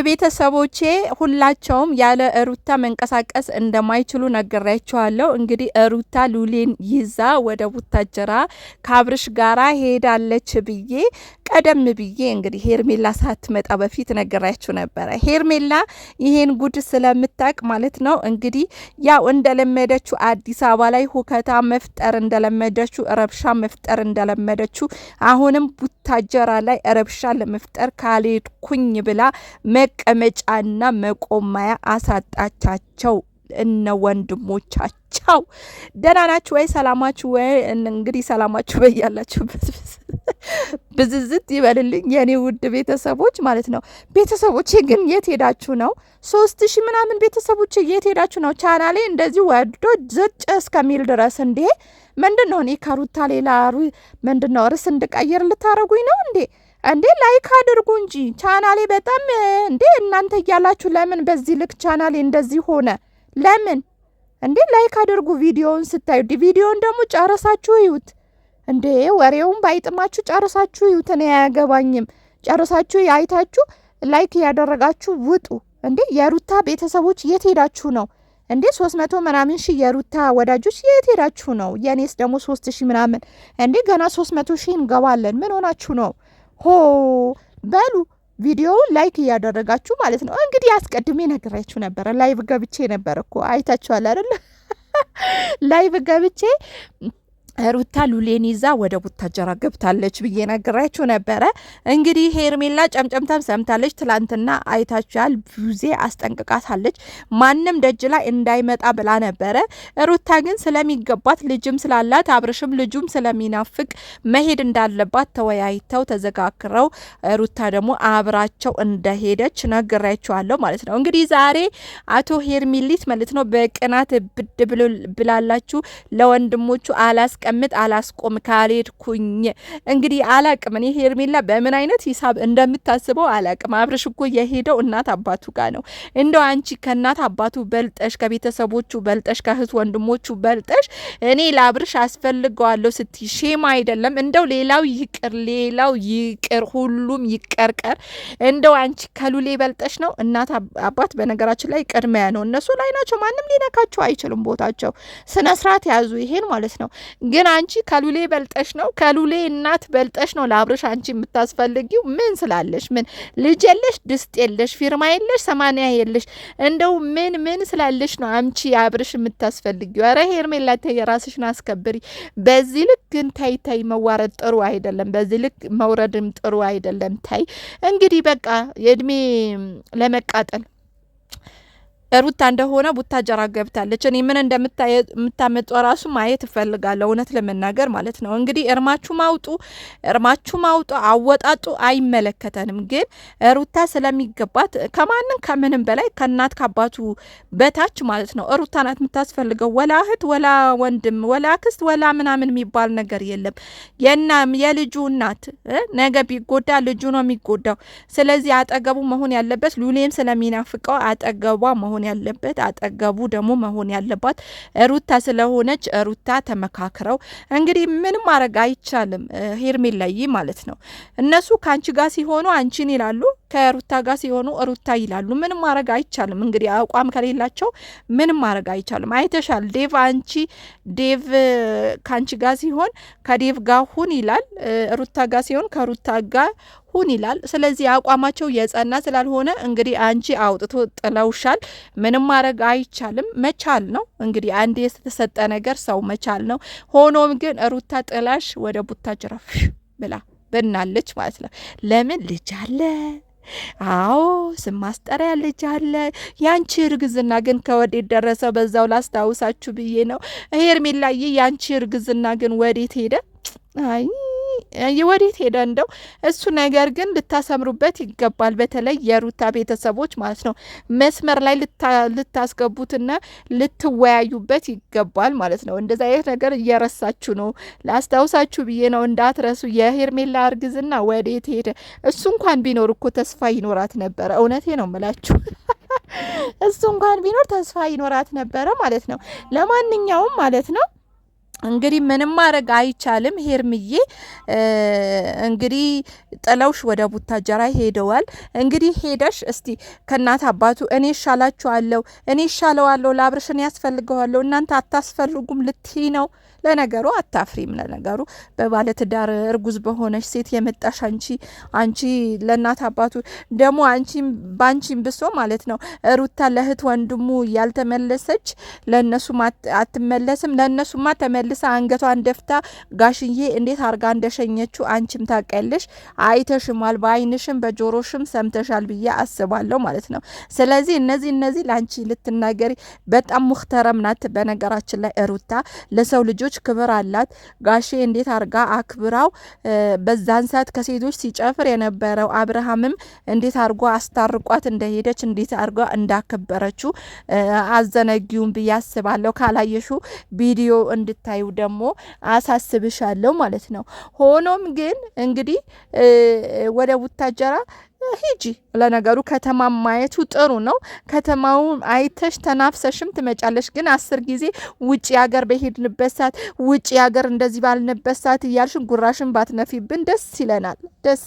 ቤተሰቦቼ ሁላቸውም ያለ ሩታ መንቀሳቀስ እንደማይችሉ ነግሬያቸዋለሁ። እንግዲህ ሩታ ሉሌን ይዛ ወደ ቡታጀራ ካብርሽ ጋራ ሄዳለች ብዬ ቀደም ብዬ እንግዲህ ሄርሜላ ሳትመጣ በፊት ነግሬያችሁ ነበረ። ሄርሜላ ይሄን ጉድ ስለምታቅ ማለት ነው እንግዲህ ያው እንደለመደችው አዲስ አበባ ላይ ሁከታ መፍጠር እንደለመደችው ረብሻ መፍጠር እንደለመደችው አሁንም ቡታጀራ ላይ ረብሻ ለመፍጠር ካልሄድኩኝ ብላ መቀመጫና መቆማያ አሳጣቻቸው። እነ ወንድሞቻቸው ደህና ናችሁ ወይ? ሰላማችሁ ወይ? እንግዲህ ሰላማችሁ በያላችሁበት ብዝዝት ይበልልኝ የኔ ውድ ቤተሰቦች ማለት ነው። ቤተሰቦቼ ግን የት ሄዳችሁ ነው? 3000 ምናምን ቤተሰቦቼ የት ሄዳችሁ ነው? ቻናሌ እንደዚህ ወዶ ዝጭ እስከሚል ድረስ እንዴ ምንድን ነው? እኔ ከሩታ ሌላ ምንድን ነው ርዕስ እንድቀይር ልታረጉኝ ነው እንዴ? እንዴ ላይክ አድርጉ እንጂ ቻናሌ በጣም እንዴ እናንተ እያላችሁ ለምን በዚህ ልክ ቻናሌ እንደዚህ ሆነ? ለምን እንዴ ላይክ አድርጉ። ቪዲዮውን ስታዩ ቪዲዮውን ደግሞ ጨርሳችሁ ይዩት። እንዴ ወሬውን ባይጥማችሁ ጨርሳችሁ ይዩት። እኔ አያገባኝም። ጨርሳችሁ አይታችሁ ላይክ ያደረጋችሁ ውጡ። እንዴ የሩታ ቤተሰቦች የት ሄዳችሁ ነው እንዴ? 300 ምናምን ሺህ የሩታ ወዳጆች የት ሄዳችሁ ነው? የኔስ ደግሞ 3000 ምናምን እንዴ ገና 300 ሺህ እንገባለን። ምን ሆናችሁ ነው? ሆ በሉ ቪዲዮውን ላይክ እያደረጋችሁ ማለት ነው። እንግዲህ አስቀድሜ ነግራችሁ ነበረ። ላይቭ ገብቼ ነበር እኮ አይታችኋል አይደል? ላይቭ ገብቼ ሩታ ሉሌን ይዛ ወደ ቡታጀራ ገብታለች ብዬ ነግራችሁ ነበረ። እንግዲህ ሄርሜላ ጨምጨምታም ሰምታለች። ትላንትና አይታችኋል። ቡዜ አስጠንቅቃታለች። ማንም ደጅ ላይ እንዳይመጣ ብላ ነበረ። ሩታ ግን ስለሚገባት ልጅም ስላላት አብርሽም ልጁም ስለሚናፍቅ መሄድ እንዳለባት ተወያይተው ተዘጋክረው ሩታ ደግሞ አብራቸው እንደሄደች ነግራችኋለሁ ማለት ነው። እንግዲህ ዛሬ አቶ ሄርሚሊት ማለት ነው በቅናት ብድ ብላላችሁ ለወንድሞቹ ቀምጥ አላስቆም ካልሄድኩኝ እንግዲህ አላቅም። እኔ ሄርሜላ በምን አይነት ሂሳብ እንደምታስበው አላቅም። አብርሽ እኮ የሄደው እናት አባቱ ጋር ነው። እንደው አንቺ ከእናት አባቱ በልጠሽ ከቤተሰቦቹ በልጠሽ ከእህት ወንድሞቹ በልጠሽ እኔ ለአብርሽ አስፈልገዋለሁ ስትይ ሼማ አይደለም? እንደው ሌላው ይቅር ሁሉም ይቀርቀር። እንደው አንቺ ከሉሌ በልጠሽ ነው። እናት አባት በነገራችን ላይ ቅድሚያ ነው። እነሱ ላይ ናቸው። ማንም ሊነካቸው አይችልም። ቦታቸው ስነ ስርዓት ያዙ። ይሄን ማለት ነው። ግን አንቺ ከሉሌ በልጠሽ ነው። ከሉሌ እናት በልጠሽ ነው ለአብርሽ አንቺ የምታስፈልጊው። ምን ስላለሽ? ምን ልጅ የለሽ፣ ድስት የለሽ፣ ፊርማ የለሽ፣ 80 የለሽ። እንደው ምን ስላለሽ ነው አንቺ አብርሽ የምታስፈልጊው? ኧረ ሄርሜላ ተይ፣ ራስሽን አስከብሪ። በዚህ ልክ ግን ታይ መዋረድ ጥሩ አይደለም። በዚህ ልክ መውረድም ጥሩ አይደለም። ታይ እንግዲህ በቃ የእድሜ ለመቃጠል ሩታ እንደሆነ ቡታጀራ ገብታለች። እኔ ምን እንደምታመጡ ራሱ ማየት እፈልጋለሁ፣ እውነት ለመናገር ማለት ነው። እንግዲህ እርማችሁ ማውጡ አወጣጡ አይመለከተንም። ግን ሩታ ስለሚገባት ከማንም ከምንም በላይ ከእናት ከአባቱ በታች ማለት ነው ሩታ ናት የምታስፈልገው። ወላ እህት ወላ ወንድም ወላ አክስት ወላ ምናምን የሚባል ነገር የለም። የልጁ እናት ነገ ቢጎዳ ልጁ ነው የሚጎዳው። ስለዚህ አጠገቡ መሆን ያለበት ሉሌም ስለሚናፍቀው አጠገቧ መሆን ያለበት አጠገቡ ደግሞ መሆን ያለባት ሩታ ስለሆነች ሩታ ተመካክረው እንግዲህ ምንም ማድረግ አይቻልም። ሄርሜላይ ማለት ነው እነሱ ካንቺ ጋር ሲሆኑ አንቺን ይላሉ፣ ከሩታ ጋር ሲሆኑ ሩታ ይላሉ። ምንም ማድረግ አይቻልም። እንግዲህ አቋም ከሌላቸው ምንም ማድረግ አይቻልም። አይተሻል። ዴቭ ካንቺ ጋር ሲሆን ከዴቭ ጋር ሁን ይላል፣ ሩታ ጋር ሲሆን ከሩታ ጋር ሁን ይላል። ስለዚህ አቋማቸው የጸና ስላልሆነ እንግዲህ አንቺ አውጥቶ ጥለውሻል። ምንም ማድረግ አይቻልም። መቻል ነው እንግዲህ አንድ የተሰጠ ነገር ሰው መቻል ነው። ሆኖም ግን ሩታ ጥላሽ ወደ ቡታጅራ ብላ በናለች ማለት ነው። ለምን ልጅ አለ? አዎ ስም ማስጠሪያ ልጅ አለ። ያንቺ እርግዝና ግን ከወዴት ደረሰ? በዛው ላስታውሳችሁ ብዬ ነው። ሄርሜላዬ ያንቺ እርግዝና ግን ወዴት ሄደ? አይ ወዴት ሄደ? እንደው እሱ ነገር ግን ልታሰምሩበት ይገባል። በተለይ የሩታ ቤተሰቦች ማለት ነው መስመር ላይ ልታስገቡትና ልትወያዩበት ይገባል ማለት ነው። እንደዛ አይነት ነገር እየረሳችሁ ነው። ላስታውሳችሁ ብዬ ነው፣ እንዳትረሱ። የሄርሜላ እርግዝና ወዴት ሄደ? እሱ እንኳን ቢኖር እኮ ተስፋ ይኖራት ነበረ። እውነቴ ነው የምላችሁ። እሱ እንኳን ቢኖር ተስፋ ይኖራት ነበረ ማለት ነው። ለማንኛውም ማለት ነው እንግዲህ ምንም ማድረግ አይቻልም። ሄርምዬ እንግዲህ ጥለውሽ ወደ ቡታጀራ ሄደዋል። እንግዲህ ሄደሽ እስቲ ከእናት አባቱ እኔ እሻላችኋለሁ፣ እኔ እሻለዋለሁ፣ ለአብርሽን ያስፈልገዋለሁ፣ እናንተ አታስፈልጉም ልትይ ነው? ለነገሩ አታፍሪም። ለነገሩ በባለትዳር እርጉዝ በሆነች ሴት የመጣሽ አንቺ ለእናት አባቱ ደግሞ በአንቺም ብሶ ማለት ነው ሩታ ለእህት ወንድሙ ያልተመለሰች ለእነሱ አትመለስም። ለእነሱማ ተመልሳ አንገቷን ደፍታ ጋሽዬ እንዴት አርጋ እንደሸኘችው አንቺም ታውቂያለሽ፣ አይተሽማል፣ በአይንሽም በጆሮሽም ሰምተሻል ብዬ አስባለሁ ማለት ነው። ስለዚህ እነዚህ ለአንቺ ልትናገሪ በጣም ሙክተረም ናት። በነገራችን ላይ ሩታ ለሰው ልጆች ክብር አላት። ጋሼ እንዴት አርጋ አክብራው በዛን ሰዓት ከሴቶች ሲጨፍር የነበረው አብርሃምም እንዴት አርጎ አስታርቋት እንደሄደች እንዴት አርጋ እንዳከበረችው አዘነጊውን ብዬ አስባለሁ። ካላየሹ ቪዲዮ እንድታዩ ደግሞ አሳስብሻለሁ ማለት ነው። ሆኖም ግን እንግዲህ ወደ ቡታጀራ ሂጂ። ለነገሩ ከተማ ማየቱ ጥሩ ነው። ከተማውን አይተሽ ተናፍሰሽም ትመጫለሽ። ግን 10 ጊዜ ውጪ ሀገር በሄድንበት ሰዓት ውጪ ሀገር እንደዚህ ባልንበት ሰዓት እያልሽን ጉራሽን ባትነፊብን ደስ ይለናል። ደስ